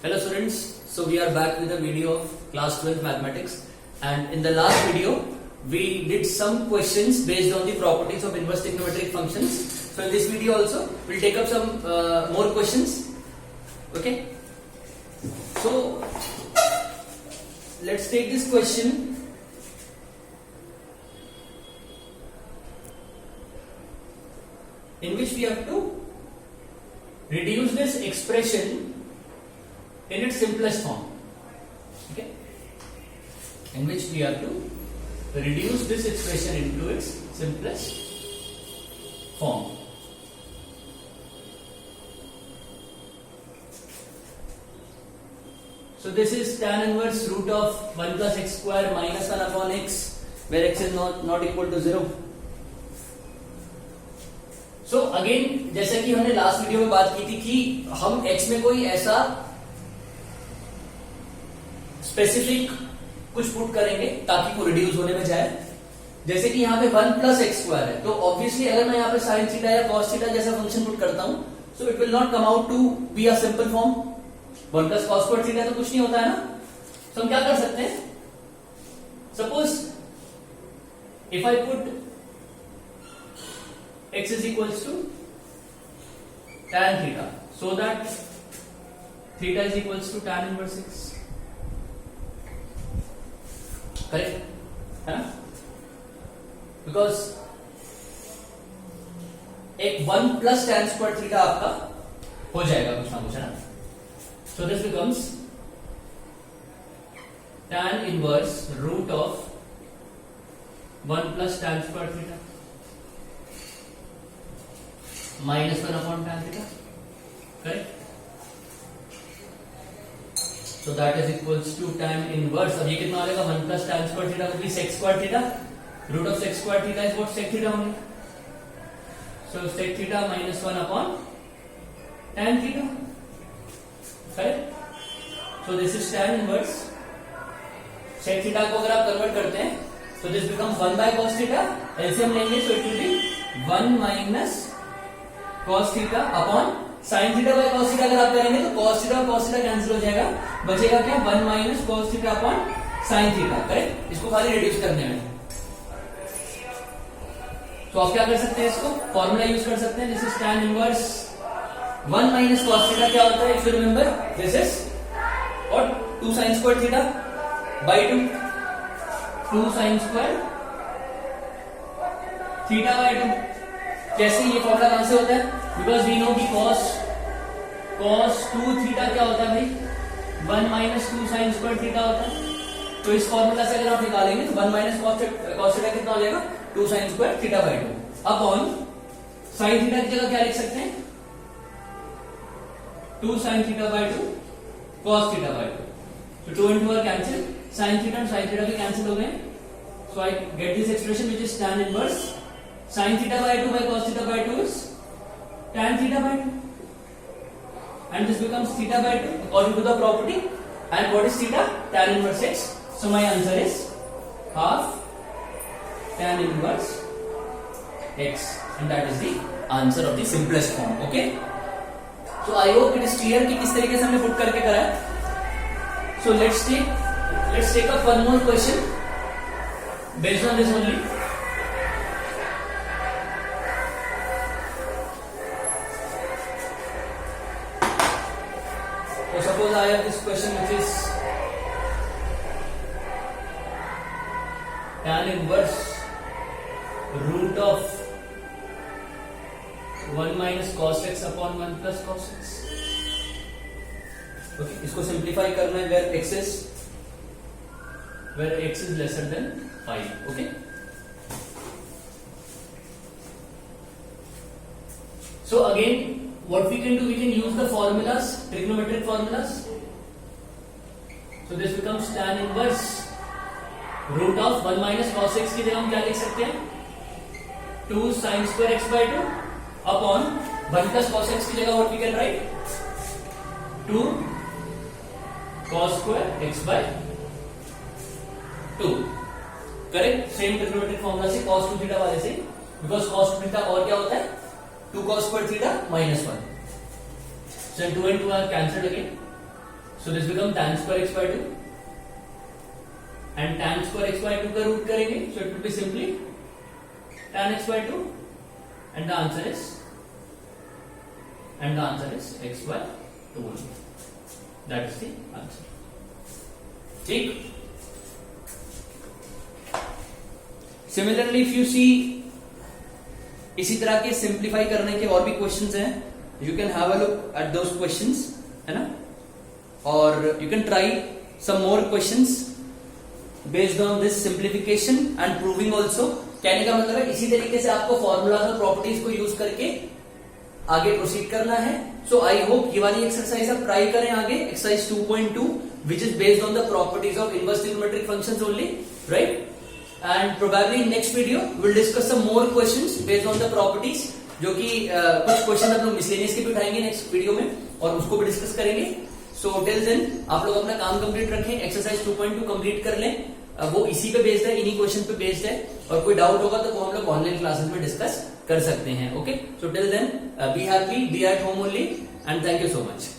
Hello students, so we are back with a video of class 12 mathematics, and in the last video we did some questions based on the properties of inverse trigonometric functions. So in this video also we'll take up some more questions. Okay, so let's take this question. In which we have to reduce this expression in its simplest form. Okay, in which we have to reduce this expression into its simplest form. So this is tan inverse root of 1 plus x square minus 1 upon x, where x is not equal to 0. So again, जैसे कि हमने last video में बात की थी कि हम x में कोई ऐसा स्पेसिफिक कुछ पुट करेंगे ताकि वो रिड्यूस होने में जाए. जैसे कि यहाँ पे 1 प्लस एक्स स्क्वायर है, तो ऑब्वियसली अगर मैं यहाँ पे साइन थीटा या कॉस थीटा जैसा फंक्शन पुट करता हूं, so it will not come out to be a simple form. 1 plus cos square theta तो कुछ नहीं होता है ना. तो हम क्या कर सकते हैं, suppose if I put x is equals to tan theta, so that theta is equals to tan inverse x. Correct है ना, बिकॉज एक 1 प्लस tan स्क्वायर थीटा आपका हो जाएगा कुछ ना कुछ, है ना. So this becomes tan inverse root of 1 plus tan square theta minus 1 upon tan theta. Correct? So that is equals to tan inverse. अब ये कितना आ जाएगा, 1 plus tan square theta will be sec square theta. Root of sec square theta is what sec theta only. So sec theta minus 1 upon tan theta. Correct? So this is tan inverse. Sec theta को अगर आप convert करते हैं, so this becomes 1 by cos theta. LCM लेंगे, so it will be 1 minus cos theta upon sin theta by cos theta. अगर आप करेंगे तो cos थीटा और cos थीटा कैंसिल हो जाएगा, बचेगा क्या, 1 minus cos theta upon sin theta. Correct, इसको खाली रिड्यूस करने में. तो आप क्या कर सकते हैं, इसको फॉर्मूला यूज कर सकते हैं. This is tan inverse 1 minus cos theta क्या होता है, if you remember, this is और 2 sin square theta by 2 sin square theta by 2. कैसे ये फॉर्मूला कहां से होता है, बिकॉज वी नो कि cos 2 थीटा क्या होता है भाई, 1 माइनस 2 साइन स्क्वायर थीटा होता है. तो इस फॉर्मूला से अगर आप निकालेंगे तो 1 माइनस cos थीटा कितना हो जाएगा, 2 sine square theta by 2 upon sine theta की जगह क्या लिख सकते हैं, 2 sine theta by 2 cos theta by 2. तो 2 into 2 कैंसिल, साइन थीटा और साइन थीटा भी कैंसिल हो गए. So I get this expression which is tan inverse sin theta by 2 by cos theta by 2 is tan theta by 2, and this becomes theta by 2 according to the property. And what is theta, tan inverse x. So my answer is half tan inverse x, and that is the answer of the simplest form. Okay, so I hope it is clear कि किस तरीके से हमने put करके करा है. So let's take up one more question based on this only. So suppose I have this question which is tan inverse root of 1 minus cos x upon 1 plus cos x. Okay, इसको simplify करना है where x is lesser than 5. Okay, so again what we can do, we can use the formulas, trigonometric formulas. So this becomes tan inverse root of 1 minus cos x की जगह हम क्या लिख सकते हैं, 2 sin square x by 2 upon 1 plus cos x की जगह what we can write, 2 cos square x by 2. Correct, same trigonometric formula से cos 2 थीटा वाले से, बिकॉज cos 2 थीटा और क्या होता है, 2 cos square theta minus 1. So 2 and 2 are cancelled again. So this become tan square x by 2 and tan square x by 2 का root करेंगे, so it will be simply tan x by 2 and the answer is x by 2 only. That is the answer. ठीक. Similarly, if you see इसी तरह के simplify करने के और भी क्वेश्चंस हैं, you can have a look at those questions, है ना, और you can try some more questions based on this simplification and proving also. कहने का मतलब है इसी तरीके से आपको फॉर्मूलाज और प्रॉपर्टीज को यूज करके आगे प्रोसीड करना है. सो आई होप ये वाली एक्सरसाइज आप ट्राई करें आगे, exercise 2.2 which is based on the properties of inverse trigonometric functions only, right. And probably in next video will discuss some more questions based on the properties, जो कि कुछ question हम लोग मिसलेनियस के भी उठाएंगे नेक्स्ट वीडियो में और उसको भी डिस्कस करेंगे. सो टिल देन आप लोग अपना काम कंप्लीट रखें, एक्सरसाइज 2.2 कंप्लीट कर लें, वो इसी पे बेस्ड है, इन्हीं क्वेश्चन पे बेस्ड है, और कोई डाउट होगा तो वो हम लोग ऑनलाइन क्लासेस में डिस्कस कर सकते हैं. Okay, so till then be happy, be at home only, and thank you so much.